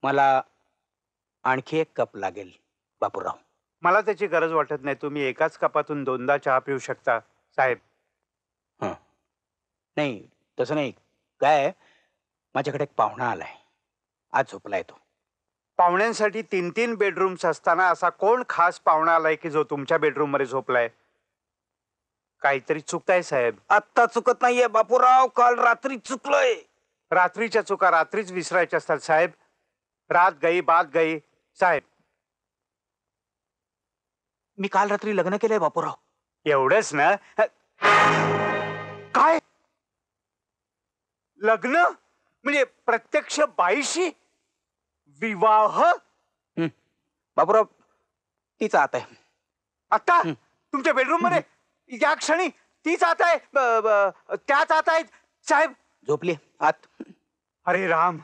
मला आणखी एक कप लागेल बापूराव. मला त्याची गरज वाटत नाही. तुम्ही एकाच कपातून दोनदा चहा पिऊ शकता साहेब. नाही तसं नाही. काय माझ्याकडे एक पाहुणा आलाय. आज झोपलाय तो. पाहुण्यांसाठी 3-3 बेडरूम्स असताना असा कोण खास पाहुणा आलाय की जो तुमच्या बेडरूम मध्ये झोपलाय? काहीतरी चुकताय साहेब. आत्ता चुकत नाहीये बापूराव, काल रात्री चुकलोय. रात्रीच्या चुका रात्रीच विसरायच्या असतात साहेब. रात गई बात गई साहेब. मी काल रात्री लग्न केलंय बापूराव. एवढंच ना? काय लग्न म्हणजे प्रत्यक्ष बाईशी विवाह? बापूराव तीच आत आहे आता तुमच्या बेडरूम मध्ये या क्षणी. तीच आत आहे? त्याच आत आहेत साहेब? झोपली आत. अरे राम.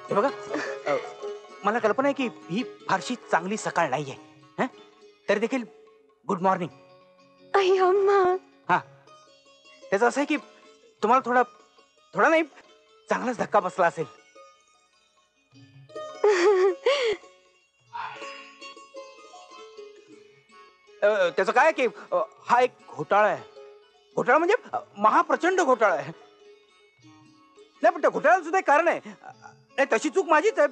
हे बघा, मला कल्पना आहे की ही फारशी चांगली सकाळ नाहीये. तरी देखील गुड मॉर्निंग. हा, त्याचं असं आहे की तुम्हाला थोडा नाही चांगलाच धक्का बसला असेल. त्याचं काय की हा एक घोटाळा आहे. घोटाळा म्हणजे महाप्रचंड घोटाळा आहे. नाही पण त्या घोटाळ्याला सुद्धा एक कारण आहे. नाही तशी चूक माझीच आहे,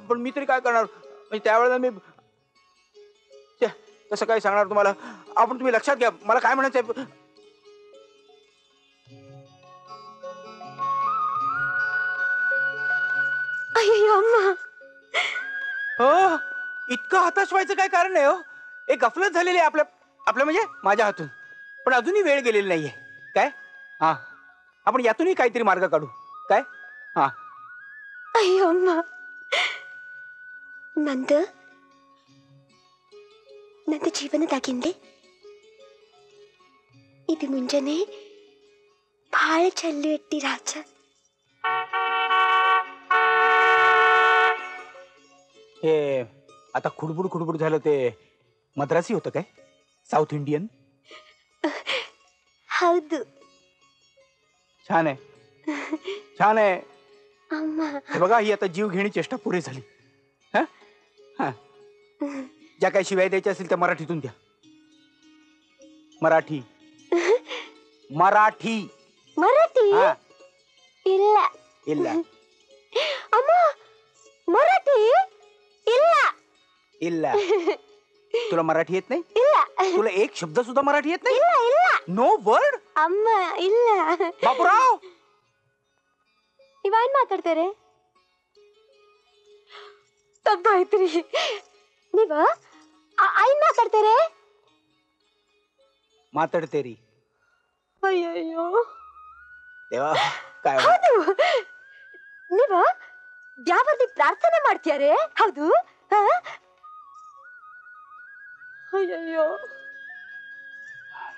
पण मी तरी काय करणार. म्हणजे त्यावेळेला मी कसं काय सांगणार तुम्हाला. आपण तुम्ही लक्षात घ्या मला काय म्हणायचंय. हो, इतकं हताश व्हायचं काय कारण नाही. हो, एक गफलत झालेली आहे आपल्या म्हणजे माझ्या हातून. पण अजूनही वेळ गेलेली नाहीये. काय हा, आपण यातूनही काहीतरी मार्ग काढू. काय हा. ನನ್ನ ಜೀವನದಾಗಿಂದೆ ಇದು ಮುಂಜಾನೆ ಭಾಳ ಚಲ್ಲು ಎಟ್ಟಿ ರಾಜ. हे आता खुडबुड खुडबुड झालं ते मद्रासी होतं काय? South Indian? ಹೌದು छान आहे, छान आहे. ಅಮ್ಮ. हे बघा, ही आता जीव घेणी चेष्टा पुरी झाली. हं? हं. ज्या काही शिवाय द्यायच्या असतील त्या मराठीतून द्या. मराठी मराठी. ಮರಾಠಿ हा ಇಲ್ಲ. ಇಲ್ಲ ಅಮ್ಮ ಮರಾಠಿ ಇಲ್ಲ. ಇಲ್ಲ. तुला मराठी येत नाही? ಇಲ್ಲ तुला एक शब्द सुद्धा मराठी येत नाही? ಇಲ್ಲ ಇಲ್ಲ. No word? ಅಮ್ಮ ಇಲ್ಲ. बापूराव, ಇವೇನ್ ಮಾತಾಡ್ತಾರೆ? ತಪ್ಪಾಯ್ತ್ರಿ. ನೀವು ಐನ್ ಮಾತಾಡ್ತಾರೆ? ಮಾತಾಡ್ತೇರಿ. ಅಯ್ಯಯ್ಯೋ. देवा, काय ಹೌದು, ನೀವು ದ್ಯಾವರ್ದಿ ಪ್ರಾರ್ಥನೆ ಮಾಡ್ತೀಯಾರೆ? ಹೌದು. ಹಾ? ಅಯ್ಯಯ್ಯೋ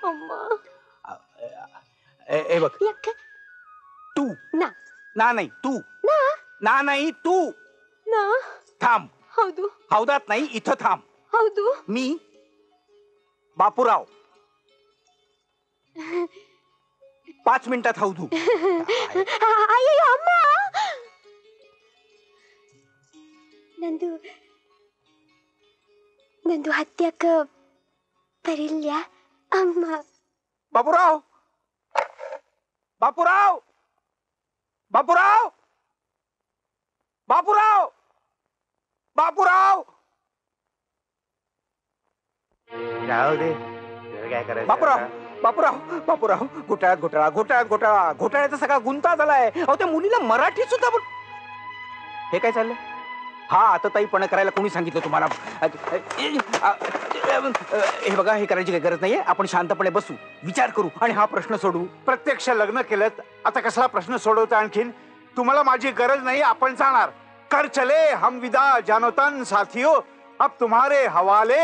ಅಮ್ಮ. हे बघ, ಯಾಕ? तू ನಾ ना नाही तू ನಾ ना नाही तू ನಾ थांब. ಹೌದು हौदात नाही, इथं थांब. ಹೌದು. मी बापूराव 5 मिनिटात हौदू. ಅಯ್ಯಯ್ಯೋ ಅಮ್ಮ. ನಂದು ನಂದು ಹತ್ಯಾಕ ಬರಿಲ್ಯ ಅಮ್ಮ. बापूराव, बापूराव, बापूराव, बापूराव, बापूराव, जाऊ दे, काय करायचं बापूराव, आता? बापूराव, बापूराव, घोटाळ्यात घोटाळा, घोटाळ्यात घोटाळा, घोटाळ्याचा सगळा गुंता झालाय. अहो, त्या मुलीला मराठी सुद्धा हे काय चाललंय? हा आता ताईपणा करायला कोणी सांगितलं तुम्हाला? हे बघा, हे करायची काही गरज नाहीये. आपण शांतपणे बसू, विचार करू आणि हा प्रश्न सोडू. प्रत्यक्ष लग्न केलं आता कसला प्रश्न सोडवता? आणखीन तुम्हाला माझी गरज नाही, आपण जाणार. कर चले हम विदा जानोतन साथियो, अब तुम्हारे हवाले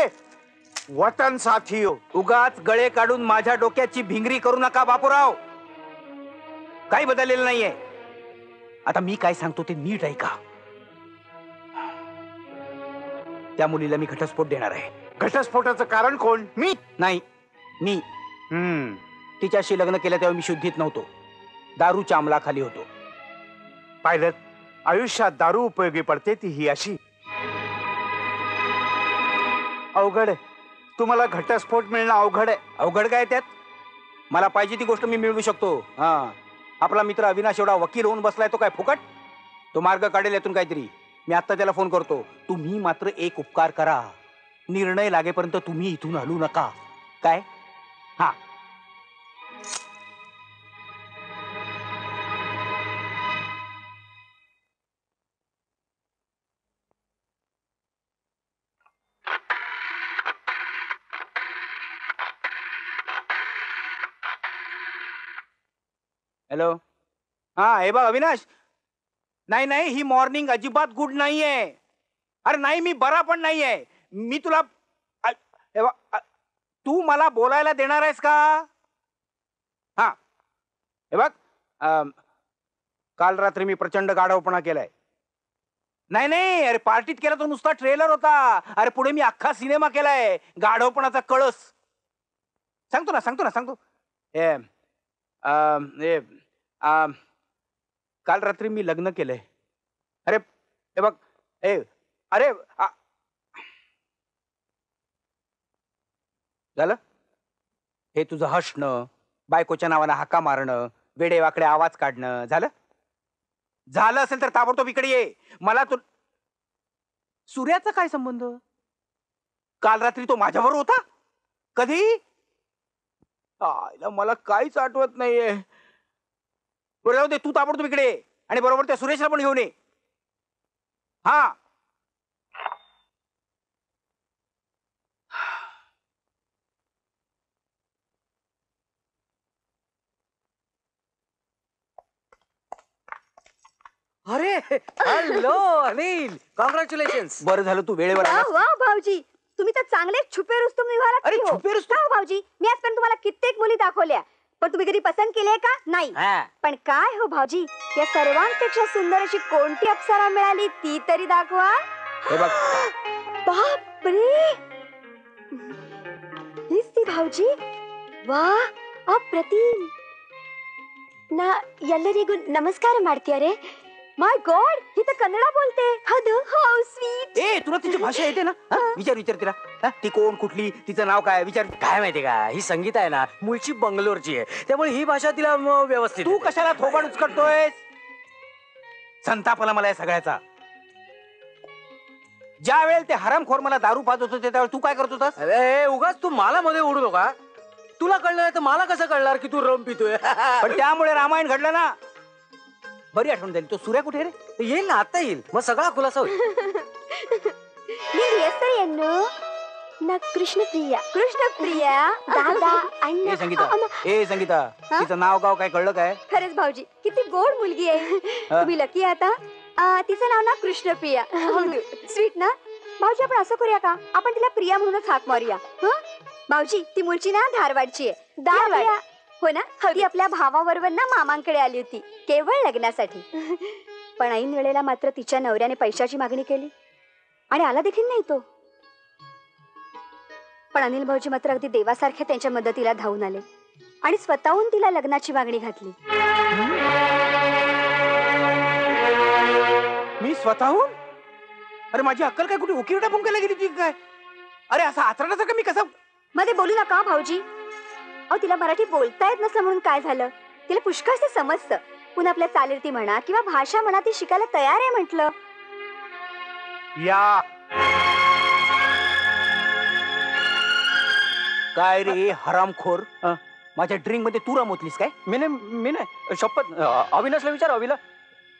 वतन साथियो. उगाच गळे काढून माझ्या डोक्याची भिंगरी करू नका बापूराव. काही बदललेलं नाहीये. आता मी काय सांगतो ते नीट ऐका. त्या मुलीला मी घटस्फोट देणार आहे. घटस्फोटाचं कारण कोण? मी नाही, मी तिच्याशी लग्न केलं तेव्हा मी शुद्धीत नव्हतो, दारूच्या अंमलाखाली होतो. पाहिलं, आयुष्यात दारू उपयोगी पडते, ती ही अशी. अवघड आहे. तुम्हाला घटस्फोट मिळणं अवघड आहे. अवघड काय त्यात? मला पाहिजे ती गोष्ट मी मिळवू शकतो. हा, आपला मित्र अविनाश एवढा वकील होऊन बसलाय, तो काय फुकट? तो मार्ग काढेल यातून काहीतरी. मी आता त्याला फोन करतो. तुम्ही मात्र एक उपकार करा, निर्णय लागेपर्यंत तुम्ही इथून हलू नका. काय? हा. हॅलो. हा, हे बघ अविनाश, नाही नाही, ही मॉर्निंग अजिबात गुड नाहीये. अरे नाही, मी बरा पण नाहीये. मी तुला हे बघ, तू मला बोलायला देणार आहेस का? हा, हे बघ, काल रात्री मी प्रचंड गाढवपणा केलाय. नाही नाही, अरे पार्टीत केला तो नुसता ट्रेलर होता. अरे पुढे मी अख्खा सिनेमा केलाय, गाढवपणाचा कळस. सांगतो ना, सांगतो ना, सांगतो. काल रात्री मी लग्न केलंय. अरे हे बघ, अरे झालं हे तुझं हसणं, बायकोच्या नावानं हाका मारणं, वेडे वाकडे आवाज काढणं. झालं? झालं असेल तर ताबडतोब इकडे ये. मला तो सूर्याचा काय संबंध? काल रात्री तो माझ्याबरोबर होता. कधी? आयला मला काहीच आठवत नाहीये. बरोबर, जाऊ दे, तू ताबडतोब इकडे ये आणि बरोबर त्या सुरेशला पण घेऊन ये. हा. अरे हॅलो अनिल, कॉंग्रॅच्युलेशन्स. बरं झालं तू वेळेवर वा आलास. वा भाऊजी, तुम्ही तर चांगले छुपे रुस्तम निघालात अरे की हो. छुपे रुस्तम? का हो भाऊजी, मी आजपर्यंत तुम्हाला कित्येक मुली दाखवल्या, पण तुम्ही कधी पसंत केली आहे का? नाही. हा. पण काय हो भाऊजी, या सर्वांपेक्षा सुंदर अशी कोणती अप्सरा मिळाली ती तरी दाखवा. हे बघ, बापरे, हीच ती भाऊजी. वा, अप्रतिम. ना ಎಲ್ಲರಿಗೂ ನಮಸ್ಕಾರ ಮಾಡ್ತೀಯಾರೆ. माय गॉड, ही तर कन्नडा बोलते. हद, हाऊ स्वीट. ए तुला तिची भाषा येते ना? हा? विचार तिला. हा? ती कोण, कुठली, तिचं नाव काय, विचार. काय माहितीये का, ही संगीता आहे ना मूळची बंगलोरची आहे, त्यामुळे ही भाषा तिला व्यवस्थित तू येते. कशाला थोबाड उचकटतोय? संताप आला मला या सगळ्याचा. ज्या वेळेला ते हरामखोर मला दारू पाजत होते त्यावेळेला तू काय करत होतास? अरे उगाच तू मला मध्ये ओढू नका. तुला कळलं नाही तर मला कसं कळणार की तू रम पितोय? पण त्यामुळे रामायण घडलं ना. बरी आठवण झाली. तो सूर्या कुठे रे? येईल ना, आता येईल, मग सगळा खुलासा होईल. ನಿನ್ನ ಹೆಸರೇನು? ನಾ ಕೃಷ್ಣಪ್ರಿಯ. ಕೃಷ್ಣಪ್ರಿಯ दादा अण्णा. ए संगीता, तिचं नाव गाव काय कळलं काय? खरंच भाऊजी, किती गोड मुलगी आहे. तुम्ही लकी आता. तिचं नाव ना कृष्णप्रिया. स्वीट ना. भाऊजी, आपण असं करूया का, आपण तिला प्रिया म्हणूनच हाक मारूया. भाऊजी, ती मुळची ना धारवाडची आहे. धारवाड हो ना. ती आपल्या भावाबरोबर ना मामांकडे आली होती केवळ लग्नासाठी. पण ऐन वेळेला मात्र तिच्या नवऱ्याने पैशाची मागणी केली आणि आला देखील नाही तो. पण अनिल भाऊजी मात्र अगदी देवासारखे त्यांच्या मदतीला धावून आले आणि स्वतःहून तिला लग्नाची मागणी घातली. मी स्वतःहून? अरे माझी अक्कल काय कुठे उकिरडा पुंकायला गेली तुझी काय? अरे असं आचरणासारखं मी कसं? मध्ये बोलू नका भाऊजी. अहो, तिला मराठी बोलता येत नसलं म्हणून काय झालं? तिला पुष्कळच समजतं. पुन्हा आपल्या चालीरीती म्हणा किंवा भाषा म्हणा ती शिकायला तयार आहे म्हटलं. या काय रे हरामखोर, माझ्या ड्रिंक मध्ये तू रमवतलीस काय? मी नाही शपथ. अविनाशला विचार, अविला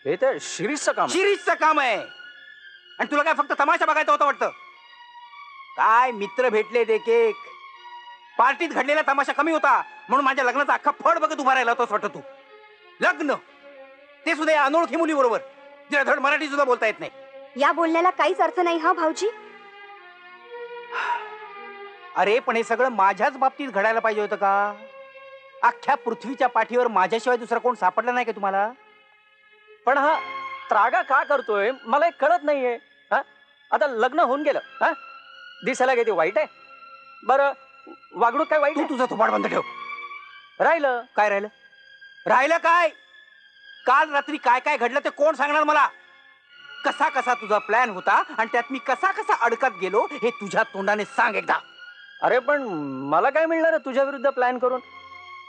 हे तर शिरीषचं काम. शिरीषचं काम आहे आणि तुला काय फक्त तमाशा बघायचा होता वाटतं? काय मित्र भेटले एक एक. पार्टीत घडलेला तमाशा कमी होता म्हणून माझ्या लग्नाचा अख्खा फड बघत उभा राहिला होतास वाटतं तू. लग्न ते सुद्धा या अनोळखी मुली बरोबर, जिला धड मराठी सुद्धा बोलता येत नाही. या बोलण्याला काहीच अर्थ नाही हा भाऊजी. अरे पण हे सगळं माझ्याच बाबतीत घडायला पाहिजे होतं का? अख्ख्या पृथ्वीच्या पाठीवर माझ्याशिवाय दुसरा कोण सापडला नाही का तुम्हाला? पण हा त्रागा का करतोय मला एक कळत नाहीये. हा, आता लग्न होऊन गेलं, हा दिसायला किती वाईट आहे. बरं, वागणूक काय वाईट तू आहे? तुझा थोबाड बंद ठेव. राहिलं काय राहिलं? राहिलं काय? काल रात्री काय काय घडलं ते कोण सांगणार मला? कसा कसा तुझा प्लॅन होता आणि त्यात मी कसा कसा अडकत गेलो हे तुझ्या तोंडाने सांग एकदा. अरे पण मला काय मिळणार आहे तुझ्या विरुद्ध प्लॅन करून?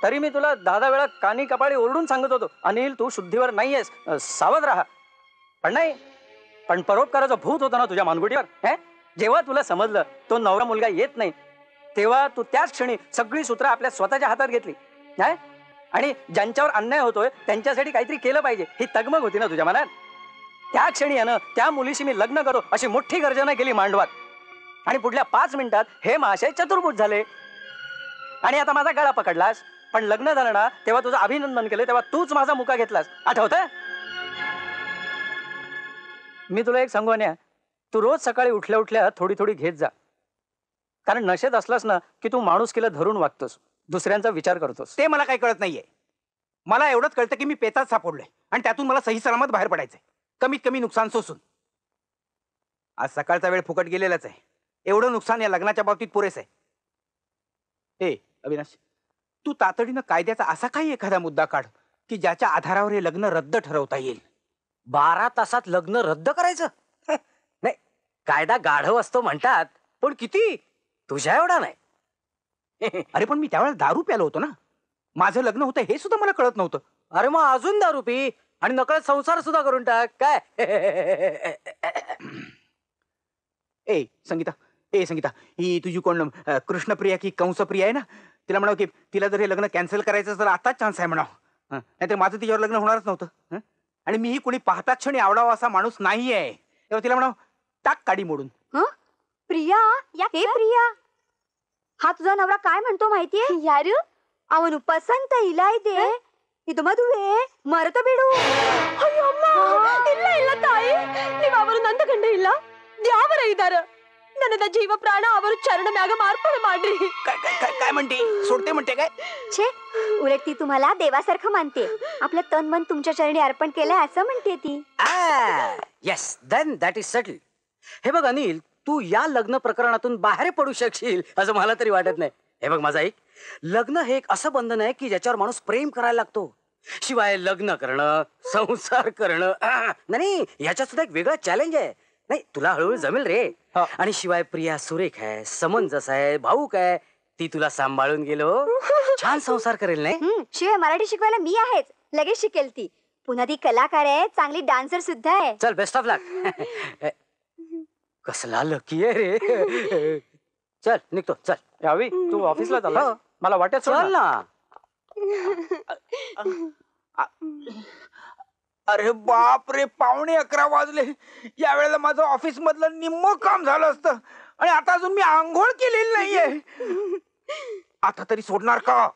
तरी मी तुला 10 वेळा कानी कपाळी ओरडून सांगत होतो, अनिल तू शुद्धीवर नाहीयेस, सावध राहा. पण नाही, पण परोपकाराचं भूत होतं ना तुझ्या मानगुटीवर. जेव्हा तुला समजलं तो नवरा मुलगा येत नाही, तेव्हा तू त्याच क्षणी सगळी सूत्र आपल्या स्वतःच्या हातात घेतली. आणि ज्यांच्यावर अन्याय होतोय त्यांच्यासाठी काहीतरी केलं पाहिजे ही तगमग होती ना तुझ्या मनात. त्या क्षणी यानं त्या मुलीशी मी लग्न करो अशी मोठी गर्जना केली मांडवात. आणि पुढल्या 5 मिनिटात हे महाशय चतुर्भुज झाले आणि आता माझा गळा पकडलास. पण लग्न झालं ना तेव्हा तुझं अभिनंदन केलं तेव्हा तूच माझा मुका घेतलास, आठवतंय? मी तुला एक सांगू अन्या, तू रोज सकाळी उठल्या उठल्या थोडी थोडी घेत जा. कारण नशेत असलास ना की तू माणुसकीला धरून वागतोस, दुसऱ्यांचा विचार करतोस. ते मला काही कळत नाहीये. मला एवढंच कळतं की मी पेचात सापडलोय आणि त्यातून मला सही सलामत बाहेर पडायचंय, कमीत कमी नुकसान सोसून. आज सकाळचा वेळ फुकट गेलेलाच आहे. एवढं नुकसान या लग्नाच्या बाबतीत पुरेस आहे. हे अविनाश, तू तातडीनं कायद्याचा असा काही एखादा मुद्दा काढ की ज्याच्या आधारावर हे लग्न रद्द ठरवता येईल. 12 तासात लग्न रद्द करायचं? नाही, कायदा गाढव असतो म्हणतात, पण किती? तुझ्या एवढा नाही. अरे पण मी त्यावेळेला दारू प्यालो होतो ना. माझं लग्न होतं हे सुद्धा मला कळत नव्हतं. अरे मग अजून दारू पी आणि नकळत संसार सुद्धा करून टाक काय. ए संगीता, ही तुझी कोण कृष्णप्रिया की कंसप्रिया आहे ना? तिला म्हणाव की तिला जर हे लग्न कॅन्सल करायचं तर आताच चान्स आहे म्हणाव. नाहीतर माझं तिच्यावर लग्न होणारच नव्हतं. आणि मीही कोणी पाहता क्षणी आवडावा असा माणूस नाही आहे. तेव्हा तिला म्हणाव टाक काडी मोडून. प्रिया, हे प्रिया, हा तुझा नवरा काय म्हणतो माहितीये? ಯಾರು ಅವನು ಪಸಂತ ಇಲ್ಲ ಇದೆ, ಇದು ಮದುವೆ ಮರೆತು ಬಿಡು. ಅಯ್ಯೋ ಅಮ್ಮ, ಇಲ್ಲ ತಾಯಿ, ನೀವು ಅವರು ನನ್ನ ಗಂಡ ಇಲ್ಲ, ದ್ಯಾವರ ಇದ್ದಾರೆ. ನನ್ನ ಜೀವ ಪ್ರಾಣ ಅವರು ಚರಣ ಮ್ಯಾಗ ಮಾರ್ಪಣೆ ಮಾಡ್ರಿ. काय म्हणते? सोडते म्हणते काय? छे, उलट ती तुम्हाला देवासारखं मानते. आपलं तन मन तुमच्या चरणी अर्पण केलंय असं म्हणते ती. Yes then that is settled. हे बघ अनिल, तू या लग्न प्रकरणातून बाहेर पडू शकशील असं मला तरी वाटत नाही. हे बघ माझा ऐक, लग्न हे एक असं बंधन आहे की ज्याच्यावर माणूस प्रेम करायला लागतो. शिवाय लग्न करणं, संसार करणं नाही, याच्यात सुद्धा एक वेगळा चॅलेंज आहे. नाही, तुला हळूहळू जमेल रे. आणि शिवाय प्रिया सुरेख आहे, समंजस आहे, भाऊक आहे. ती तुला सांभाळून गेलो छान संसार करेल नाही. शिवाय मराठी शिकवायला मी आहेच, लगेच शिकेल ती. पुन्हा ती कलाकार आहे, चांगली डान्सर सुद्धा आहे. चल बेस्ट ऑफ लक. कसला लकी आहे रे. चल निघतो, चल. यावी तू ऑफिसला चालला? हो. मला वाटत चल ना. अरे बाप रे, 11:15 वाजले. या वेळेला माझं ऑफिस मधलं निम्म काम झालं असतं आणि आता अजून मी आंघोळ केलेली नाहीये. आता तरी सोडणार का?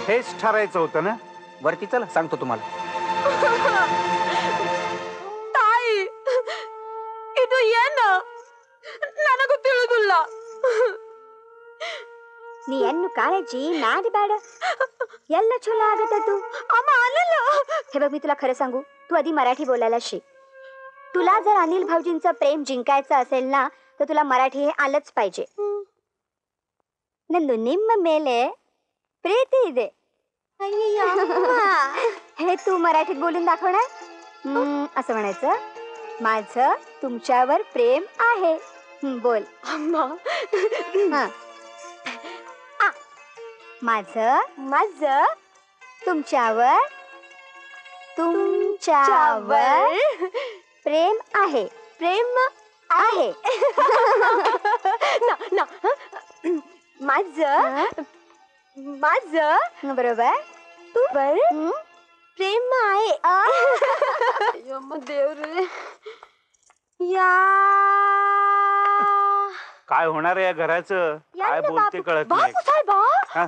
हेच ठरायचं होतं ना. वरती चला, सांगतो तुम्हाला. ताई इथं ये ना, ನನಗೂ ತಿಳಿದಿಲ್ಲ. ನೀಯನ್ನು ಕಾಳಜಿ ನಾಡಿ ಬೇಡ, ಎಲ್ಲ ಚಲೋ ಆಗತ್ತದು. अम्मा आलेल. हे बघ, मी तुला खरं सांगू, तू आधी मराठी बोलायला शिक. तुला जर अनिल भाऊजींचं प्रेम जिंकायचं असेल ना, तर तुला मराठी हे आलंच पाहिजे. ನಂದು ನಿಮ್ಮ ಮೇಲೆ प्रीती ಇದೆ. हे तू मराठीत बोलून दाखवणार. असं म्हणायचं, माझं तुमच्यावर प्रेम आहे. बोल. माझं माझं तुमच्यावर प्रेम आहे. प्रेम आहे. माझं माझं बरोबर तू प्रेम आहे. देवरे या काय होणार आहे या घराचं? काय बोलते कळत नाही. हा? हा?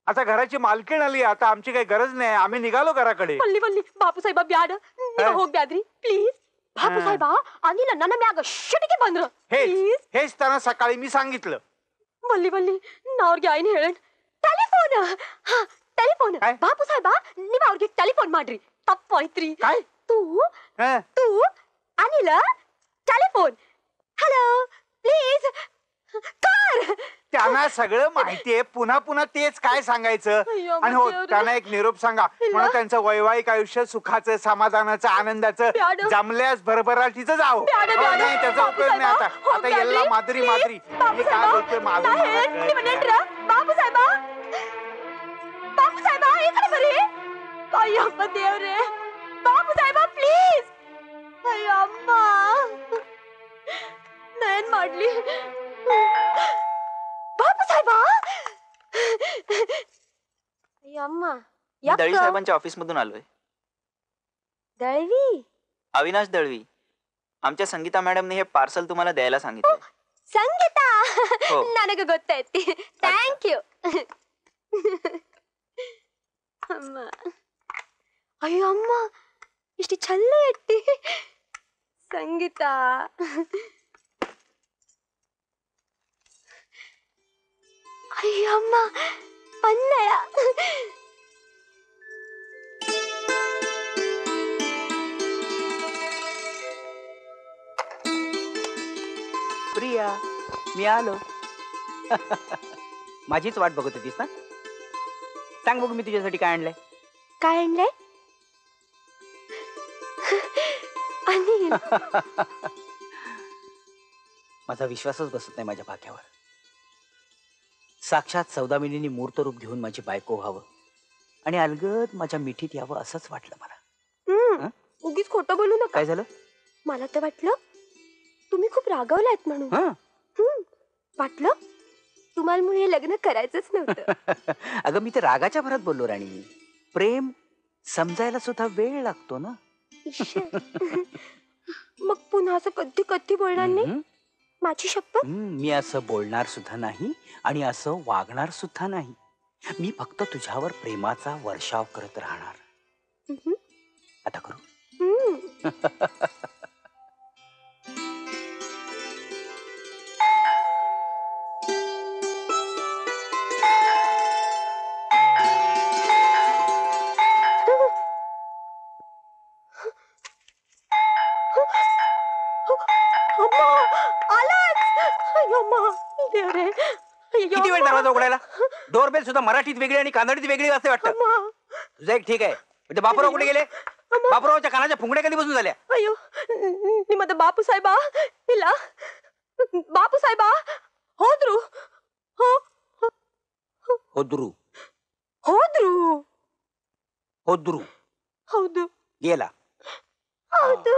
आता घराची मालकीण आली, आता आमची काही गरज नाही, आम्ही निघालो घराकडे. ಬಲ್ಲಿ ಬಲ್ಲಿ ಬಾಪು ಸಾಹೇಬ ಬ್ಯಾಡ, ನೀವು ಹೋಗ್ಬ್ಯಾಡ್ರಿ ಪ್ಲೀಸ್. ಬಾಪು ಸಾಹೇಬ ಅನಿಲ ನನ್ನ ಮ್ಯಾಗ ಶಟಿಗೆ ಬಂದ್ರ ಪ್ಲೀಸ್. हेच त्यांना सकाळी मी सांगितलं. ಬಲ್ಲಿ ಬಲ್ಲಿ ನಾ ಅವ್ರಿಗೆ ಏನ್ ಹೇಳೇನ್? ಟೆಲಿಫೋನ್. ಹಾ ಟೆಲಿಫೋನ್. काय? ಬಾಪು ಸಾಹೇಬ ನೀವ್ ಅವ್ರಿಗೆ ಟೆಲಿಫೋನ್ ಮಾಡ್ರಿ. ತಪ್ಪಾಯ್ತ್ರಿ. काय? तू हा? तू Anil telephone. Hello please car. त्यांना सगळं माहितीये, पुन्हा पुन्हा तेच काय सांगायचं. अय्यो, आणि हो, देवरे. त्यांना एक निरोप सांगा, म्हणून त्यांचं वैवाहिक आयुष्य सुखाचं, समाधानाचं, आनंदाचं, प्याडो. जमल्यास भरभराटीचं जावं. प्याडो, हो, प्याडो. नाही, त्याचा बापू उपयोग नाही साहेबा, आता. हो, आता याला प्याडरी. मादरी प्लीज, मादरी. बापू मी काय साहेबा, बोलतोय माझं नाही, मला कळत ನೀವು नाही. ನೆಂಟ್ರ? ಬಾಪು ಸಾಹೇಬ ಬಾಪು ಸಾಹೇಬ ಈ ಕಡೆ ಬರ್ರಿ. ಅಯ್ಯಪ್ಪ ದೇವ್ರೆ, ಬಾಪು ಸಾಹೇಬ ಪ್ಲೀಸ್. ಅಯ್ಯೋ ಅಮ್ಮ, ನಾನ್ ಮಾಡ್ಲಿ? ಬಾಪು ಸಾಹೇಬ. ಅಯ್ಯೋ ಅಮ್ಮ, दळवी साहेबांच्या ऑफिस मधून आलोय. दळवी? अविनाश दळवी. आमच्या संगीता मॅडमने हे पार्सल तुम्हाला द्यायला सांगितलं. ಸಂಗೀತ, हो. ನನಗೆ ಗೊತ್ತಾಯ್ತಿ. Thank you. ಅಮ್ಮ, ಅಯ್ಯೋ ಅಮ್ಮ, ಇಷ್ಟು ಚಲ್ಲ ಎಟ್ಟಿ ಸಂಗೀತ. ಅಯ್ಯೋ ಅಮ್ಮ, ಪನ್ನಯ. प्रिया, मी आलो. माझीच वाट बघत होतीस ना? सांग बघू, मी तुझ्यासाठी काय आणलंय. काय आणलंय? अनिल. माझा विश्वासच बसत नाही माझ्या भाग्यावर. साक्षात सौदामिनीने मूर्त रूप घेऊन माझी बायको व्हावं आणि अलगद माझ्या मिठीत यावं असंच वाटलं मला. उगीच खोटं बोलू नका. काय झालं? मला तर वाटलं तुम्ही खूप रागावलात म्हणून. वाटलं तुम्हाला मुळे हे लग्न करायचंच नव्हतं. अगं, मी तर रागाच्या भरात बोललो राणी. प्रेम समजायला सुद्धा वेळ लागतो ना. इश्श. मग पुन्हा असं कधी कधी बोलणार नाही? माझी शपथ. मी असं बोलणार सुद्धा नाही आणि असं वागणार सुद्धा नाही. मी फक्त तुझ्यावर प्रेमाचा वर्षाव करत राहणार. आता करू. अय्यो अम्मा देव रे अय्यो किती वेळ अम्मा. दरवाजा उघडायला? डोरबेल सुद्धा मराठीत वेगळी आणि कानडीत वेगळी असते वाटतं. अम्मा तुझं एक ठीक आहे. म्हणजे बापूराव कुठे गेले? बापूरावच्या कानाच्या फुंगड्या कधीपासून झाल्या? ಅಯ್ಯೋ ನಿಮ್ಮದ ಬಾಪು ಸಾಹೇಬ ಇಲ್ಲ ಬಾಪು ಸಾಹೇಬ ಹೋದ್ರು होद्रू ಹೋದ್ರು होद्रू ಹೌದು गेला. ಹೌದು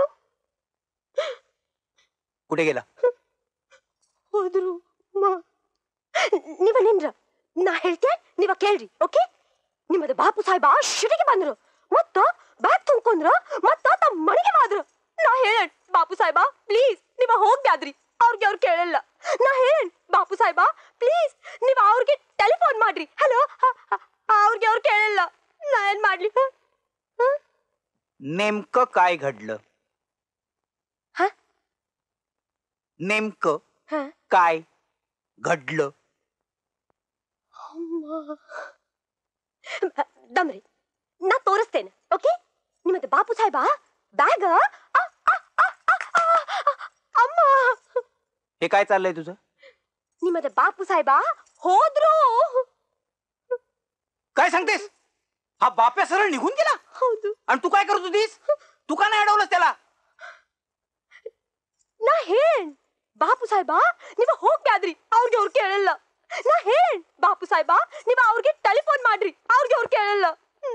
कुठे गेला? ಹೋದ್ರು ನೀವ ನಿಂದ್ರ ನಾ ಹೇಳ್ತೇನೆ ನೀವ ಕೇಳ್ರಿ ಓಕೆ ನಿಮ್ಮದ ಬಾಪು ಸಾಹೇಬ ಶಿಟಿಗೆ ಬಂದ್ರು ಮತ್ತ ಬ್ಯಾಗ್ ತುಂಬ್ಕೊಂಡ್ರ ಮತ್ತ ತಮ್ಮ ಮನೆಗೆ ಹೋದ್ರು ನಾ ಹೇಳೇನ್ ಬಾಪು ಸಾಹೇಬ ಪ್ಲೀಸ್ ನೀವ ಹೋಗ್ಬ್ಯಾದ್ರಿ ಅವ್ರಿಗೆ ಅವ್ರು ಕೇಳಲ್ಲ ನಾ ಹೇಳೇನ್ ಬಾಪು ಸಾಹೇಬ ಪ್ಲೀಸ್ ನೀವ ಅವ್ರಿಗೆ ಟೆಲಿಫೋನ್ ಮಾಡ್ರಿ ಹಲೋ ಅವ್ರಿಗೆ ಅವ್ರು ಕೇಳಲ್ಲ ನಾ ಏನ್ ಮಾಡ್ಲಿ नेमकं काय घडलं? हा? नेमकं हा? काय घडलं? ದಮ್ರಿ ನಾ ತೋರಿಸ್ತೇನೆ ಓಕೆ ನಿಮ್ಮದು ಬಾಪು ಸಾಹೇಬ ಬ್ಯಾಗ್ ಅಮ್ಮ हे काय चाललंय तुझं? ನಿಮ್ಮದು ಬಾಪು ಸಾಹೇಬ ಹೋದ್ರು काय सांगतेस? हा बाप्या सरळ निघून गेला ಹೌದು आणि तू काय करत होतीस? तू का नाही अडवलंस त्याला? ನಾ ಹೇಳೇನ್ ಬಾಪು ಸಾಹೇಬ ನೀವ ಹೋಗ್ಬ್ಯಾದ್ರಿ ಅವ್ರಿಗೆ ಅವ್ರು ಕೇಳಲ್ಲ ನಾ ಹೇಳೇನ್ ಬಾಪು ಸಾಹೇಬ ನೀವ ಅವ್ರಿಗೆ ಟೆಲಿಫೋನ್ ಮಾಡ್ರಿ ಅವ್ರಿಗೆ ಅವ್ರು ಕೇಳಲ್ಲ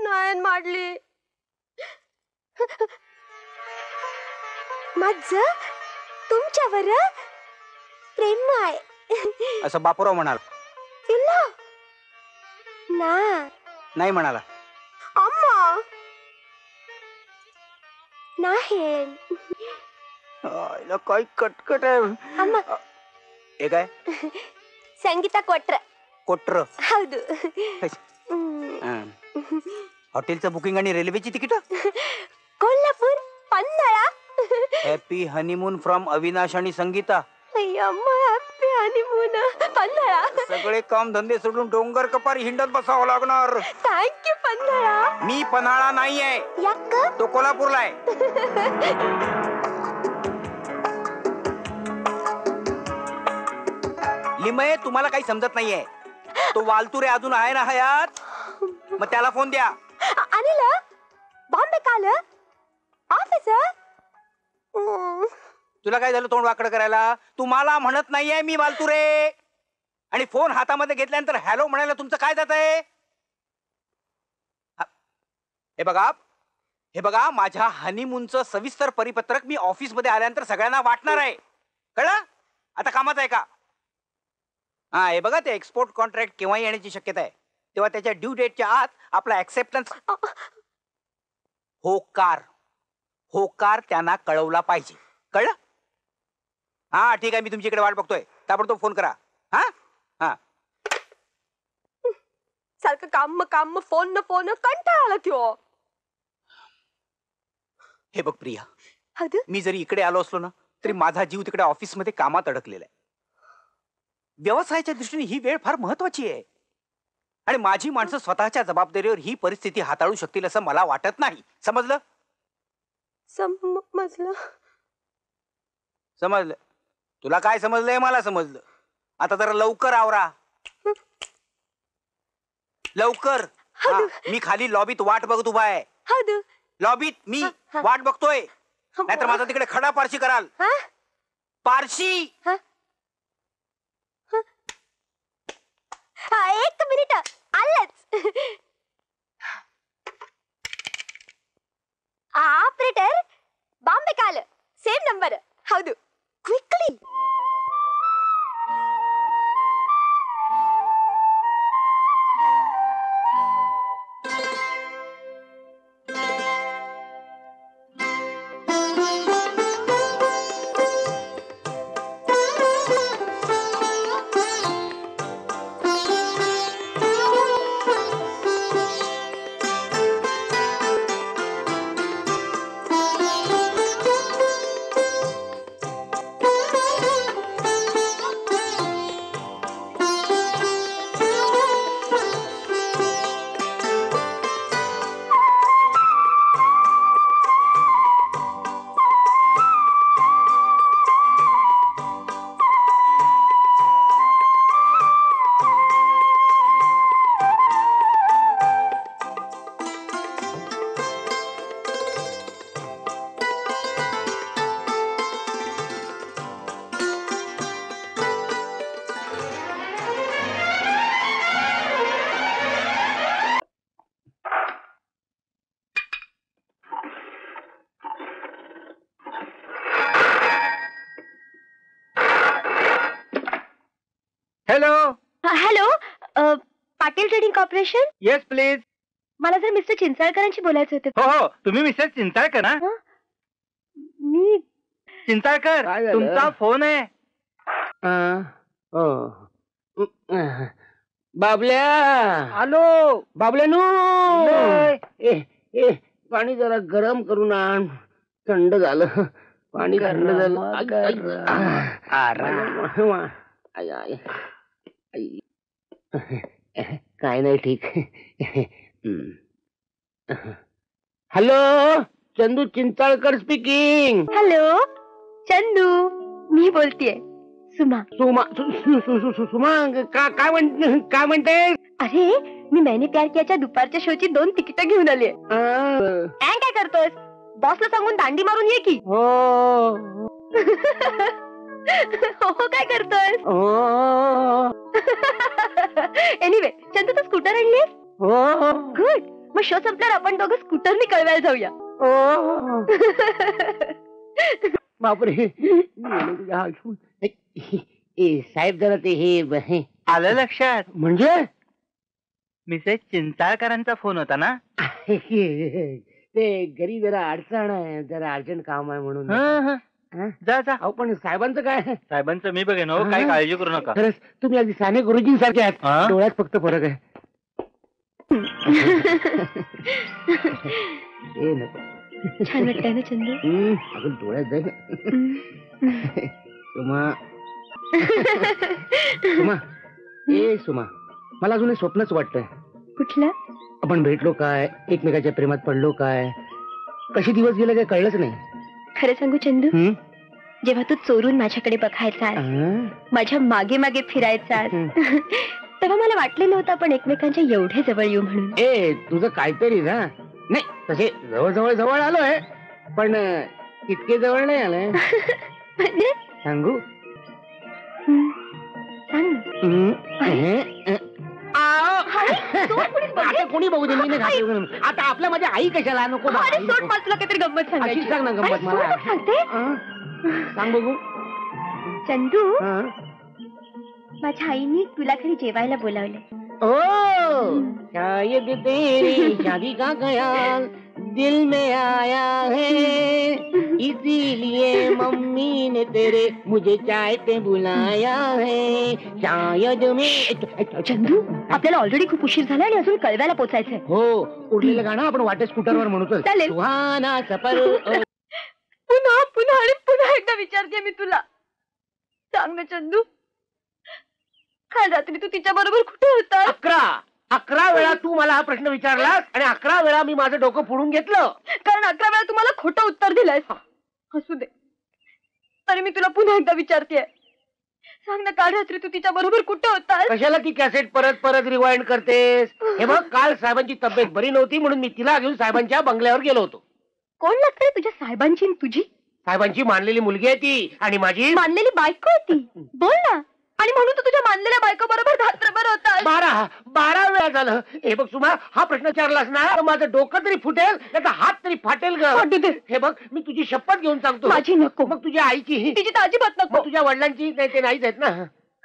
ನಾ ಏನ್ ಮಾಡ್ಲಿ माझ तुमच्यावर प्रेम आहे असं बापूराव म्हणाला. ಇಲ್ಲ ನಾ नाही म्हणाला. ಅಮ್ಮ ನಾ ಹೇಳೇನ್ आईला काय कटकट आहे. ಅಮ್ಮ हे काय? ಸಂಗೀತ ಕೊಟ್ರ कोटर. ಹೌದು हॉटेलचं बुकिंग आणि रेल्वेची ticket. Kolhapur Panhala happy honeymoon from Avinash आणि संगीता. अय्यम्मा हॅपी हनीमून पन्हाळा सगळे काम धंदे सोडून डोंगर कपारी हिंडत बसावं लागणार. थँक्यू पन्हाळा मी पन्हाळा नाहीये, याक तो कोल्हापूरला आहे. लिमये तुम्हाला काही समजत नाहीये. तो वालतुरे अजून आहे ना हयात? मग त्याला फोन द्या. अनिल बॉम्बे काल ऑफिसर तुला काय झालं तोंड वाकड करायला? तुम्हाला म्हणत नाहीये मी वालतुरे. आणि फोन हातामध्ये घेतल्यानंतर हॅलो म्हणायला तुमचं काय जात आहे? हे बघा माझ्या हनीमूनचं सविस्तर परिपत्रक मी ऑफिस मध्ये आल्यानंतर सगळ्यांना वाटणार आहे. कळलं? आता कामाचं आहे का? हा हे बघा ते एक्सपोर्ट कॉन्ट्रॅक्ट केव्हा येण्याची शक्यता आहे तेव्हा त्याच्या ड्यू डेटच्या आत आपला ऍक्सेप्टन्स होकार त्यांना कळवला पाहिजे. कळलं? हा ठीक आहे मी तुमच्याकडे वाट बघतोय. ताबडतोब फोन करा. हा हा सारखं काम फोन न कंटाळा आला त्यो. हे बघ प्रिया, हौदू मी जरी इकडे आलो असलो ना तरी माझा जीव तिकडे ऑफिसमध्ये कामात अडकलेला आहे. व्यवसायाच्या दृष्टीने ही वेळ फार महत्वाची आहे आणि माझी माणसं स्वतःच्या जबाबदारीवर ही परिस्थिती हाताळू शकतील असं मला वाटत नाही. समजलं? समजलं समजलं. तुला काय समजलंय? मला समजलं. आता जरा लवकर आवरा. लवकर. हा, मी खाली लॉबीत वाट बघत उभा आहे. हौदू लॉबीत मी वाट बघतोय. नाहीतर माझा तिकडे खडा पारशी कराल. पारशी. एक मिनिट आलंच. ಆಪರೇಟರ್ ಬಾಂಬೆ ಕಾಲ್ ಸೇಮ್ ನಂಬರ್. ಹೌದು quickly. Hello. Hello, Patil trading corporation. Yes please. मला जर मिस्टर चिंचाळकरांशी बोलायचं होतं. हो हो, तुम्ही मिसेस चिंचाळकर ना? मी चिंचाळकर, काय झालं? तुमचा फोन आहे. बाबल्या, हॅलो. बाबल्यानू, पाणी जरा गरम करून आण. थंड झालं पाणी, थंड झालं. आय, आय, आय. काय नाही, ठीक. Hello, Chandu Chinchalkar speaking. Hello Chandu, मी बोलतेय सुमा. सुमा, सुमा, काय म्हणते? अरे, मी मैंने प्यार कियाच्या दुपारच्या शोची 2 तिकीट घेऊन आली. काय करतोस? बॉसला सांगून दांडी मारून ये की. हो हो, काय करतोस? हो एनिवे, चंदू तू स्कूटर आणलीस? हो गुड. मग शो संपल्यावर आपण दोघं स्कूटरने कळवायला जाऊया. हो. बापरे, साहेब जरा ते हे आलं लक्षात. म्हणजे मिसेस चिंचाळकरांचा फोन होता ना? ते घरी जरा अडचण आहे, जरा अर्जंट काम आहे म्हणून. हं? जा जा. अहो, पण साहेबांचं काय? साहेबांचं मी बघेन हो, काही काळजी करू नका. खरंच तुम्ही अगदी साने गुरुजींसारखे हा? आहात. डोळ्यात फक्त फरक आहे. ए, नको. छान वाटतंय ना चंदू? अजून डोळ्यात जाईल. सुमा, सुमा, ए सुमा, मला अजून हे स्वप्नच वाटतंय. कुठलं? आपण भेटलो काय, एकमेकाच्या प्रेमात पडलो काय, कशी दिवस गेले काय कळलंच नाही. खरं सांगू चंदू, हं? जेव्हा तू चोरून माझ्याकडे बघायचास, अं? माझ्या मागे मागे फिरायचास, तेव्हा मला वाटलं नव्हतं आपण एकमेकांच्या एवढे जवळ येऊ म्हणून. ए, तुझं काहीतरी ना. नाही, तसे जवळ जवळ जवळ आलोय, पण इतके जवळ नाही आलोय. म्हणजे सांगू? सांग ना. आता कोणी बघू दे, मी नाही घाबरत. आता आपल्या माझ्या आई कशाला नको बा. अरे सोड, मला तुला काहीतरी गंमत अशी सांगायची. सांग ना गंमत अरे मला. सोड, सांगते. सांग बघू. चंदू, हं? माझ्या आईने तुला घरी जेवायला बोलावले. ओ, शायद तेरी शादी का ख्याल दिल में आया है, इसीलिए मम्मी ने तेरे मुझे चाय पे बुलाया है. शायद मैं. चंदू, आपल्याला ऑलरेडी खूप उशीर झाला आणि अजून कळव्याला पोचायचंय. हो, उरलेलं गाणं आपण वाटे स्कूटरवर म्हणतो. चालेल. सुहाना सफर. पुन्हा पुन्हा आणि पुन्हा एकदा विचारते मी तुला. सांग ना चंदू, काल रात्री तू तिच्या बरोबर कुठे होता? 11 वेळा तू मला हा प्रश्न विचारलास आणि 11 वेळा मी माझं डोकं फोडून घेतलं. कारण 11 वेळा तुम्हाला खोटं उत्तर दिलंय. असू दे, तरी मी तुला पुन्हा एकदा विचारते. सांग ना, काल रात्री तू तिच्या बरोबर कुठे होतास? कशाला ती कॅसेट परत परत रिवाइंड करतेस? हे बघ, काल साहेबांची तब्येत बरी नव्हती म्हणून मी तिला घेऊन साहेबांच्या बंगल्यावर गेलो होतो. कोण लागतंय तुझ्या साहेबांची आणि तुझी? साहेबांची मानलेली मुलगी आहे ती, आणि माझी मानलेली बायको आहे ती. बोल ना. आणि म्हणून तू तुझ्या मानलेल्या बायको बरोबर रात्रभर होतास. 12 वेळा झालं. हे बघ सुमा, हा प्रश्न विचारलास ना तर माझं डोकं तरी फुटेल, त्याचा हात तरी फाटेल ग. फाटू दे. हे बघ, मी तुझी शपथ घेऊन सांगतो. माझी नको. मग तुझ्या आईची, तिची तर अजिबात नको. मग तुझ्या वडिलांची. नाही, ते नाहीच आहेत ना.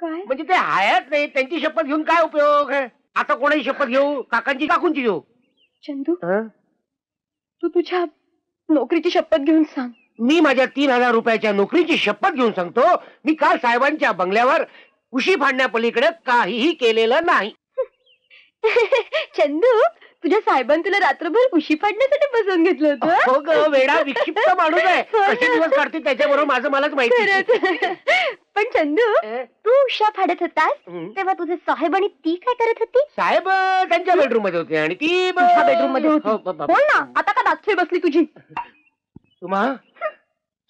काय? म्हणजे ते हयात नाही, त्यांची शपथ घेऊन काय उपयोग? आता कोणाची शपथ घेऊ? काकांची, काकूंची घेऊ? चंदू, तू तुझ्या नोकरीची शपथ घेऊन सांग. मी माझ्या 3000 रुपयाच्या नोकरीची शपथ घेऊन सांगतो, मी काल साहेबांच्या बंगल्यावर उशी फाडण्यापलीकडे काहीही केलेलं नाही. चंदू, तुझ्या साहेबांनी तुला रात्रभर उशी फाडण्यासाठी बसवून घेतलं होतं. हो ग, वेडा विक्षिप्त माणूस आहे. कसे दिवस काढते त्याच्याबरोबर माझं मलाच माहिती. खरंच. पण चंदू, तू उषा फाडत होतास तेव्हा तुझे साहेब आणि ती काय करत होती? साहेब त्यांच्या बेडरूम मध्ये होते आणि ती तुझ्या बेडरूम मध्ये होती. हो, बोल ना, आता का दाखवे बसली तुझी?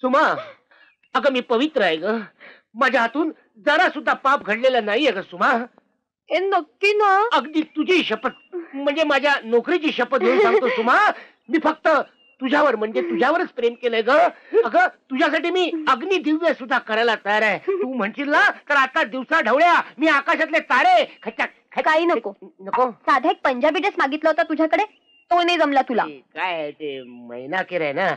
सुमा, अगं मी पवित्र आहे ग. माझ्या हातून जरा सुद्धा पाप घडलेलं नाहीये ग सुमा. ए, नक्की ना? अगदी तुझी शपथ, म्हणजे माझ्या नोकरीची शपथ घेऊन सांगतो सुमा, मी फक्त तुझ्यावर, म्हणजे तुझ्यावरच प्रेम केलंय ग. अगं, तुझ्यासाठी मी अग्नी दिव्य सुद्धा करायला तयार आहे. तू म्हणशील ना तर आता दिवसा ढवळ्या मी आकाशातले तारे काही नको. नको. साधा एक पंजाबी ड्रेस मागितला होता तुझ्याकडे, तो नाही जमला तुला. काय ते महिना अखेर आहे ना,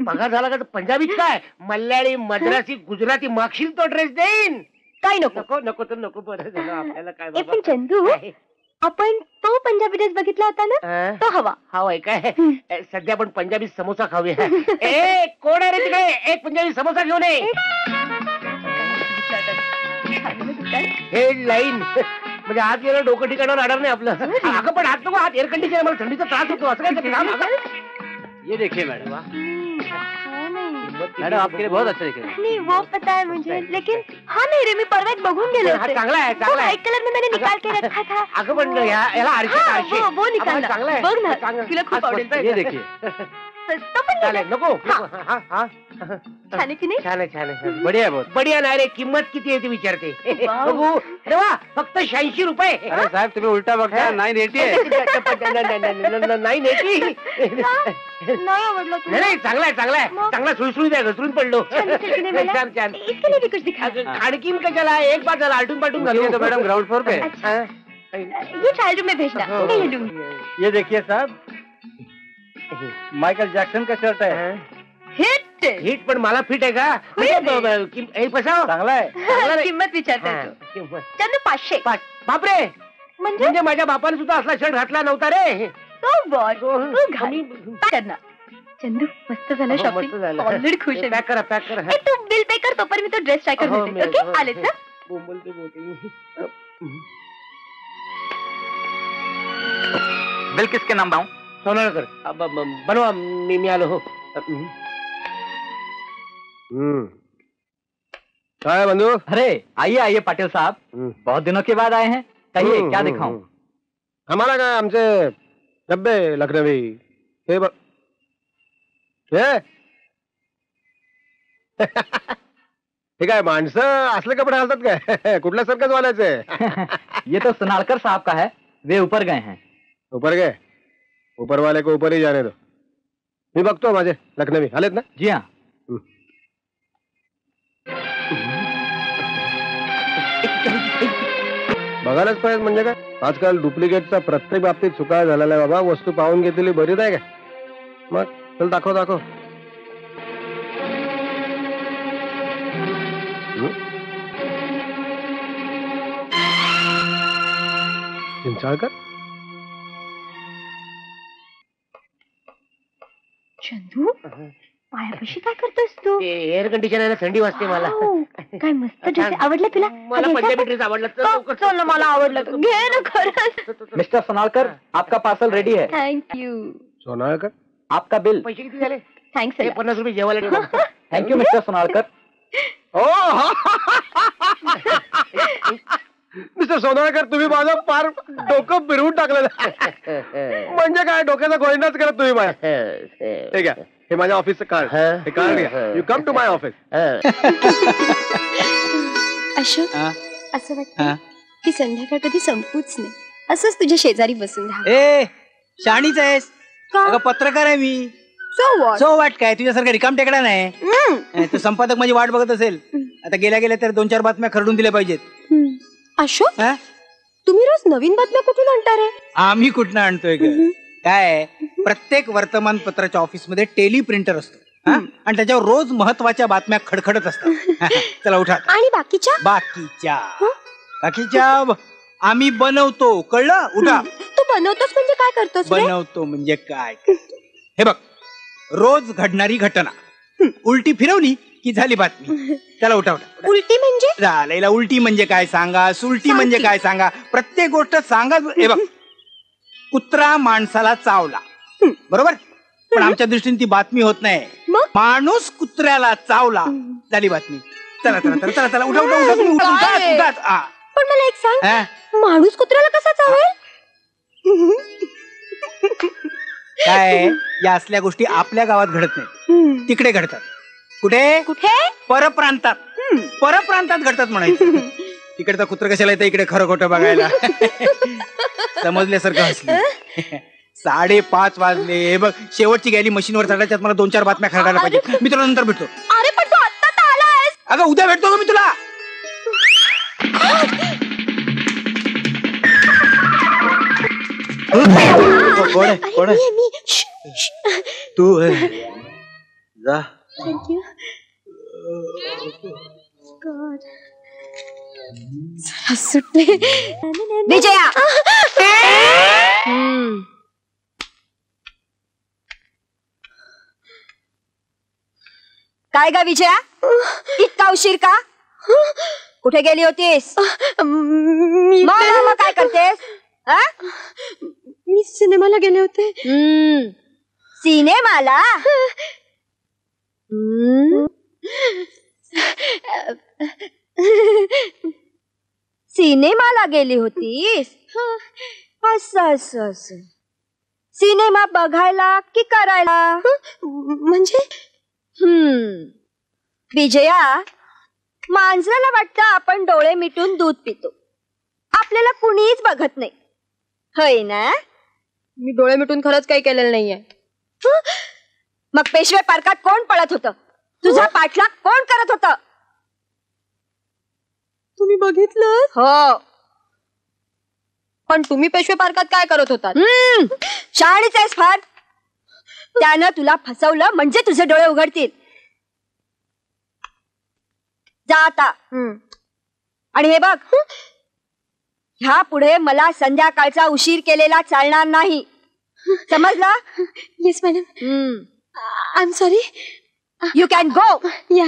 पगार झाला का पंजाबीत काय मल्याळी, मद्रासी, गुजराती मागशील तो ड्रेस देईन. काय नको नको नको तर नको, बरं झालं आपल्याला काय ए बाबा. पण चंदू काय? आपण तो पंजाबी ड्रेस बघितला होता ना हा? तो हवा. हवाय काय? सध्या आपण पंजाबी समोसा खाऊया. ए कोण आहे रे तिकडे? एक पंजाबी समोसा घेऊन ये. हेडलाईन म्हणजे हात गेलं डोकं ठिकाणावर राहणार नाही आपलं. अगं पण हात नको, हात एअर कंडिशन, मला थंडीचा त्रास होतो. असं काय काम? ये देखिए मैडम, मैडम मॅडम आपके लिए बहुत अच्छा दिख रहा है. नहीं वो पता है मुझे, लेकिन हाँ नहीं रे, मैं परवा एक बघून गेले हा होते. चांगला आहे, वो चांगला आहे. व्हाइट कलर में मैंने निकाल के रखा था. अगं पण याला आरशे हाँ, आरशे. वो निकालना. चांगला आहे. बघ ना, चांगलं. तुला खूप हा, आवडेल. स्वस्त आहे. ये देखिए. तो पण चालेल, गेला. नको नको. हा, हा. छान आहे की नाही? छान आहे, छान आहे. बढ़िया है बहुत. बढिया नाही रे, किंमत किती आहे ती विचारते. वाव. बघू. अरे वा, फक्त 86 रुपये. अरे साहब तुम्ही उलटा बघता, 980 है. 980. नाही आवडलं तुला? नाही चांगला आहे, चांगला आहे. मग? चांगला सुळसुळीत आहे, घसरून पडलो. छान दिसेल की नाही मला? छान छान. इसके लिए भी कुछ दिखा. खाडकीन कशाला? एक बार झाला आलटून पाटून घालू. ये तो मैडम ग्राउंड फ्लोर पे है. अच्छा. हा. ये ट्रायल रूम में भेजना. हो. मैं ये लूंगी. ये देखिए साहब, माइकल जैक्सन का शर्ट है. हिट. हिट पण मला फिट आहे का? म्हणजे पैसा चांगला आहे. चांगला नाही. किंमत विचारते हा, तू. किंमत. चंदू 500. बापरे, म्हणजे म्हणजे माझ्या बापाने सुद्धा असला शर्ट घातला नव्हता रे. तो बॉय तू घाल. कमी- करना. चंदू मस्त झालं हो, शॉपिंग. मस्त झालं. ऑलरेडी खुश आहे. पॅक करा, पॅक करा. ए, तू बिल पे कर, तोपर्यंत मी तो ड्रेस ट्राय हो, करते. मी- ओके हो. आलेच ना. बोंबलते बोलते. बिल किसके नाम लाऊं? सोनाळकर, बनवा, मी आलो. हो. काय बंधु? अरे आइए आइए पाटिल साहब, बहुत दिनों के बाद आए हैं. कहिए क्या दिखाऊं? आम्हाला काय आमचे डब्बे लखनवी हे बघ. हे ठीक आहे, माणसं असले कपडे घालतात काय? कुठल्या सर्कस वाल्याचे? ये तो सुनालकर साहब का है, वे ऊपर गए हैं. ऊपर गए? ऊपर वाले को ऊपर ही जाने दो. मी बघतो माझे लखनवी आलेत ना. जी हाँ. बघायलाच पाहिजे म्हणजे काय, आजकाल डुप्लिकेटचा प्रत्येक बाबतीत चुका झालेला आहे बाबा. वस्तू पाहून घेतलेली बरी नाही काय? मग चल दाखव दाखव. चिंचाळकर, चंदू पायापाशी काय करतोस तू? एअर कंडिशन आहे ना, थंडी वाजते मला. वाव, काय मस्त ड्रेस आवडला तुला? मला पंजाबी ड्रेस आवडला. चल ना, मला आवडला. घे ना खरंच. मिस्टर सुनालकर, आपका पार्सल रेडी है. थँक्यू. सोनाळकर, आपका बिल. पैसे किती झाले? थँक्स. 50 रुपये जेवायला ठेवा. Thank you mister Sunalkar. Mister Sonalkar, तुम्ही माझं फार डोकं फिरवून टाकलेलं आहे. म्हणजे काय, डोक्याचा गोळीनाच करत तुम्ही माझ्या. ठीक आहे, हे माझ्या ऑफिसचं कार्ड. हे कार्ड घ्या. You come to my office. Ashok हा? असं हा? वाटतं की संध्याकाळ कधी संपूच नाही. असंच तुझ्या शेजारी बसून राहा. ए शाणीच आहेस का? अगं पत्रकार आहे मी. So what? सो वाट काय, तुझ्यासारखा रिकाम टेकडा नाही. हम्म. तो संपादक माझी वाट बघत असेल. आता गेल्या गेल्या तर 2-4 बातम्या खरडून दिल्या पाहिजेत. हम्म. अशोक हा? तुम्ही रोज नवीन बातम्या कुठून आणता रे? आम्ही कुठनं आणतोय ग? काय, प्रत्येक वर्तमानपत्राच्या ऑफिसमध्ये टेली प्रिंटर असतो. हा? आणि त्याच्यावर रोज महत्वाच्या बातम्या खडखडत असतात. चला उठा. आणि बाकीच्या? बाकीच्या आम्ही बनवतो, कळलं? उठा. तू बनवतोस म्हणजे काय करतोस रे? बनवतो म्हणजे काय करतो? हे बघ, रोज घडणारी घटना उलटी फिरवली की झाली बातमी. त्याला उठा उठा. उलटी म्हणजे? झालेला उलटी म्हणजे काय सांगा, सुलटी म्हणजे काय सांगा, प्रत्येक गोष्ट सांगा. हे बघ, कुत्रा माणसाला चावला, बरोबर, पण आमच्या दृष्टीने ती बातमी होत नाही. मग? माणूस कुत्र्याला चावला, झाली बातमी. चला चला चला चला चला उठा उठा उठा तुम्ही, उठा काय? उठा उठा. हा. पण मला एक सांग, हा? माणूस कुत्र्याला कसा चावेल? काय, या असल्या गोष्टी आपल्या गावात घडत नाही, तिकडे घडतात. कुठे? कुठे? परप्रांतात. परप्रांतात घडतात म्हणायचं. तिकडचा कुत्र कशाला येतं इकडे खरं खोटं बघायला? समजल्यासारखं हसली. 5:30 वाजले. हे बघ, शेवटची गॅली मशीनवर चढायच्यात मला 2-4 बातम्या खरडायला पाहिजे. मी तुला नंतर भेटतो. अरे पण तू आत्ता तर आलायस. अगं उद्या भेटतो का मी तुला? कोण आहे? कोण आहे? मी श्श, श्श. तू जा. Thank you. God. सुटले. विजया काय गा विजया, इतका उशीर का? कुठे गेली होतीस? मग काय करतेस? मी सिनेमाला गेले होते. सिनेमाला? सिनेमाला गेली होतीस? असं असं असं. सिनेमा बघायला की करायला? म्हणजे विजया, माणसाला वाटतं आपण डोळे मिटून दूध पितो, आपल्याला कुणीच बघत नाही, होय ना? मी डोळे मिटून खरंच काही केलेलं नाहीये. मग पेशवे पार्कात कोण पळत होतं? तुझा पाठलाग कोण करत होतं? तुम्ही बघितलं? हो. पण तुम्ही पेशवे पार्कात काय करत होतात? शहाणीच आहेस फार. त्यानं तुला फसवलं म्हणजे तुझे डोळे उघडतील. जा आता. आणि हे बघ, ह्या पुढे मला संध्याकाळचा उशीर केलेला चालणार नाही, समजलं? Yes madam. I am sorry. You can go. या.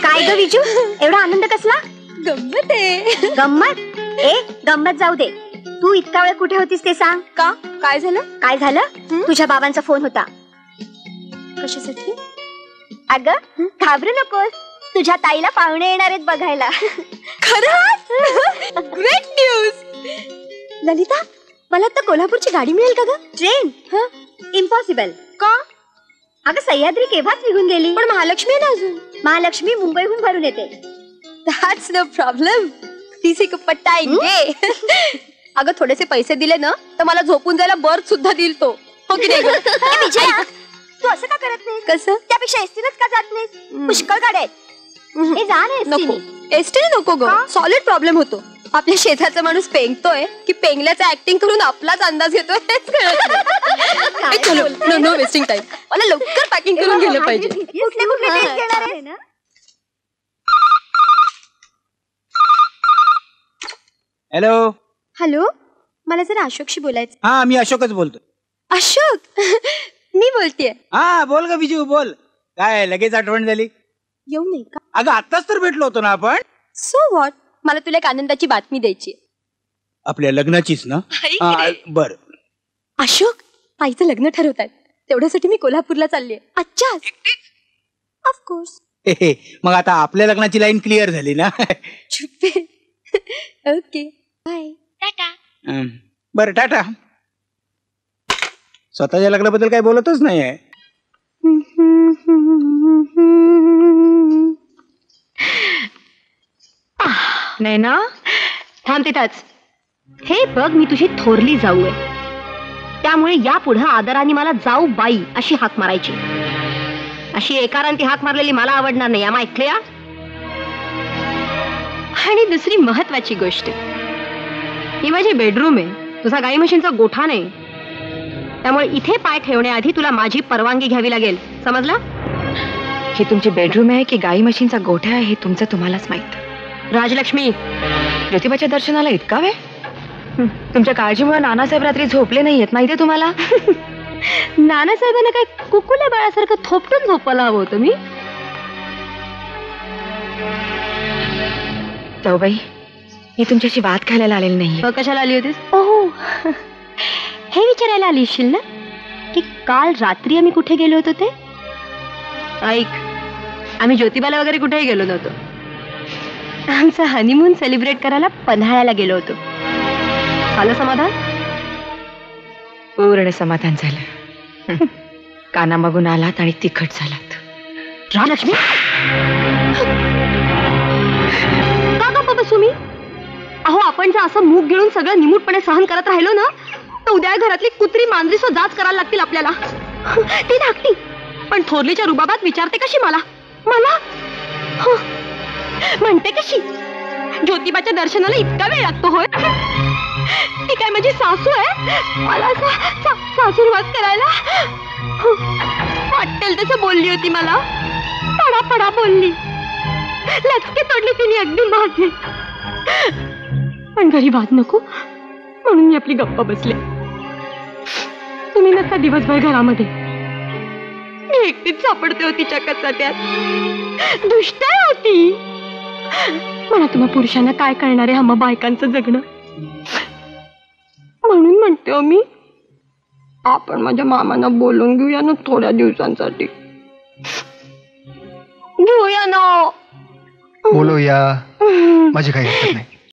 काय ग विजू, एवढा आनंद कसला? गंमत आहे. गंमत? गंमत जाऊ दे, तू इतका वेळ कुठे होतीस ते सांग. का? काय झालं? काय झालं? तुझ्या बाबांचा फोन होता. कशासाठी? अगं घाबरू नकोस, तुझ्या ताईला पाहुणे येणार आहेत बघायला. खरंच? Great news. ललिता, मला आता कोल्हापूरची गाडी मिळेल का ग? ट्रेन? इम्पॉसिबल. का? अगं सह्याद्री केव्हाच निघून गेली. पण महालक्ष्मी आहे ना अजून. महालक्ष्मी मुंबईहून भरून येते. That's no problem. तीसी को पट्टाएंगे. अगं थोडेसे पैसे दिले ना तर मला झोपून जायला बर्थ सुद्धा दिल तो. हो की नाही? विजया, तू असं का करत नाही? कसं? त्यापेक्षा एसटीनच का जात नाही? पुष्कळ गाड्या आहेत. हे जा ना नको. एसटीने. एसटी नको ग. सॉलिड प्रॉब्लेम होतो. आपल्या शेजारचा माणूस पेंगतोय की पेंगल्याचा ऍक्टिंग करून आपलाच अंदाज घेतोय हेच कळत नाही. चलो, नो नो वेस्टिंग टाइम. मला लवकर पॅकिंग करून गेलं पाहिजे. कुठले कुठले ड्रेस घेणार आहे ना? हॅलो. हॅलो, मला जरा अशोकशी बोलायचं. हा, मी अशोकच बोलतो. अशोक, मी बोलतेय. हा बोल ग विजू, बोल. काय लगेच आठवण झाली? येऊ नाही का? अगं आत्ताच तर भेटलो होतो ना आपण. सो व्हॉट, मला तुला एक आनंदाची बातमी द्यायची. आपल्या लग्नाचीच ना? बर. अशोक, ताईचं लग्न ठरवतात, तेवढ्यासाठी मी कोल्हापूरला चाललीये. अच्छा, ऑफकोर्स. मग आता आपल्या लग्नाची लाईन क्लिअर झाली ना? चुप्पे. Okay, bye. टाटा. बरं, टाटा. स्वतःच्या लग्नाबद्दल काही बोलतच नाही आहे. नाही ना, थांब तिथंच. हे बघ, मी तुझी थोरली जाऊ आहे, त्यामुळे यापुढे आदराने मला जाऊ बाई अशी हाक मारायची. अशी एकारांती हाक मारलेली मला आवडणार नाही. आम्हा ऐकल्या? आणि दुसरी महत्वाची गोष्ट, ही माझी बेडरूम आहे, तुझा गाई म्हशींचा गोठा नाही. त्यामुळे इथे पाय ठेवण्याआधी तुला माझी परवानगी घ्यावी लागेल, समजलं? ही तुमची बेडरूम आहे की गाई म्हशींचा गोठा आहे हे तुमचं तुम्हालाच माहित. राजलक्ष्मी, ज्योतिबाच्या दर्शनाला इतका वेळ? तुमच्या काळजीमुळे नानासाहेब रात्री झोपले नाहीयेत माहितीये तुम्हाला? नानासाहेबांना काय कुकुल्या बाळासारखं थोपटून झोपायला हवं होतं मी? जाऊबाई, मी तुमच्याशी वाद घालायला आलेली नाही. कशाला आली होतीस? ओहो, हे विचारायला आली असशील ना की काल रात्री आम्ही कुठे गेलो होतो ते? ऐक, आम्ही ज्योतिबाला वगैरे कुठेही गेलो नव्हतो. आमचा हनीमून सेलिब्रेट करायला पन्हाळ्याला गेलो होतो. झालं समाधान? पूर्ण समाधान झालं. काना मागून आलात आणि तिखट झालात. राजलक्ष्मी, का गप्प बसू मी? अहो, आपण जर असं मूग गिळून सगळं निमूटपणे सहन करत राहिलो ना तर उद्या घरातली कुत्री मांजरी सो जाच करायला लागतील आपल्याला. ती धाकटी पण थोरलीच्या रुबाबात विचारते कशी मला मला म्हणते कशी ज्योतिबाच्या दर्शनाला इतका वेळ लागतो? होय, ती काय माझी सासू आहे मला सासूरवाद करायला? वाटेल तसं बोलली होती मला. पडा बोलली. लचके तोडले तिने अगदी माझे. पण घरी वाद नको म्हणून मी आपली गप्पा बसले. तुम्ही नसता दिवसभर घरामध्ये. मी एकटीच सापडते होती कचाट्यात. दुष्ट होती. म्हणा तुम्हा पुरुषांना काय करणार आहे आम्हा बायकांचं जगणं. म्हणून म्हणते हो मी, आपण माझ्या मामांना बोलून घेऊया ना थोड्या दिवसांसाठी. घेऊया ना. बोलूया, माझी काही हरकत नाही.